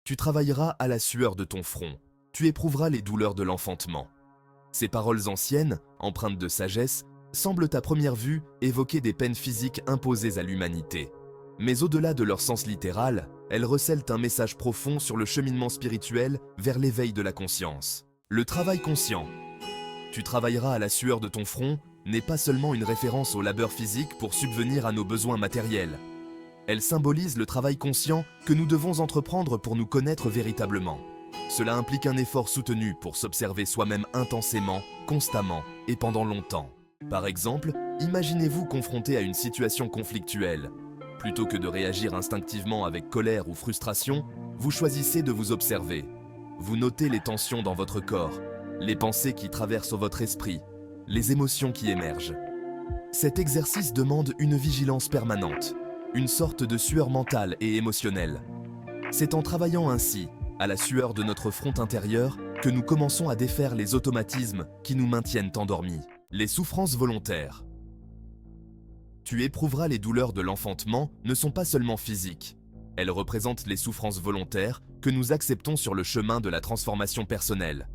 Tu travailleras à la sueur de ton front. Tu éprouveras les douleurs de l'enfantement. Ces paroles anciennes, empreintes de sagesse, semblent à première vue évoquer des peines physiques imposées à l'humanité. Mais au-delà de leur sens littéral, elles recèlent un message profond sur le cheminement spirituel vers l'éveil de la conscience. Le travail conscient. Tu travailleras à la sueur de ton front n'est pas seulement une référence au labeur physique pour subvenir à nos besoins matériels. Elle symbolise le travail conscient que nous devons entreprendre pour nous connaître véritablement. Cela implique un effort soutenu pour s'observer soi-même intensément, constamment et pendant longtemps. Par exemple, imaginez-vous confronté à une situation conflictuelle. Plutôt que de réagir instinctivement avec colère ou frustration, vous choisissez de vous observer. Vous notez les tensions dans votre corps, les pensées qui traversent votre esprit, les émotions qui émergent. Cet exercice demande une vigilance permanente, une sorte de sueur mentale et émotionnelle. C'est en travaillant ainsi, à la sueur de notre front intérieur, que nous commençons à défaire les automatismes qui nous maintiennent endormis. Les souffrances volontaires. Tu éprouveras les douleurs de l'enfantement ne sont pas seulement physiques. Elles représentent les souffrances volontaires que nous acceptons sur le chemin de la transformation personnelle.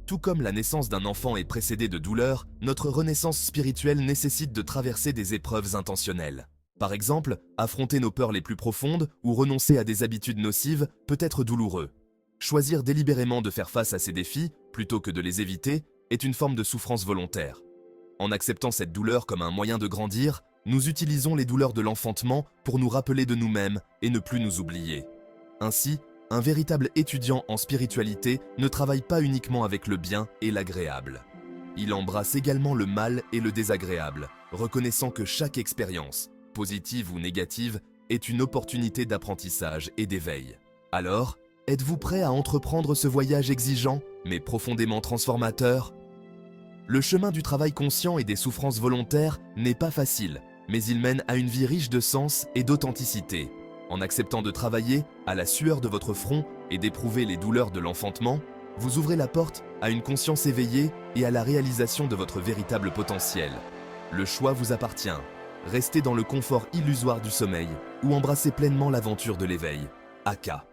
Tout comme la naissance d'un enfant est précédée de douleurs, notre renaissance spirituelle nécessite de traverser des épreuves intentionnelles. Par exemple, affronter nos peurs les plus profondes ou renoncer à des habitudes nocives peut être douloureux. Choisir délibérément de faire face à ces défis, plutôt que de les éviter, est une forme de souffrance volontaire. En acceptant cette douleur comme un moyen de grandir, nous utilisons les douleurs de l'enfantement pour nous rappeler de nous-mêmes et ne plus nous oublier. Ainsi, un véritable étudiant en spiritualité ne travaille pas uniquement avec le bien et l'agréable. Il embrasse également le mal et le désagréable, reconnaissant que chaque expérience, positive ou négative, est une opportunité d'apprentissage et d'éveil. Alors, êtes-vous prêt à entreprendre ce voyage exigeant, mais profondément transformateur? Le chemin du travail conscient et des souffrances volontaires n'est pas facile, mais il mène à une vie riche de sens et d'authenticité. En acceptant de travailler à la sueur de votre front et d'éprouver les douleurs de l'enfantement, vous ouvrez la porte à une conscience éveillée et à la réalisation de votre véritable potentiel. Le choix vous appartient. Restez dans le confort illusoire du sommeil ou embrassez pleinement l'aventure de l'éveil. Aka.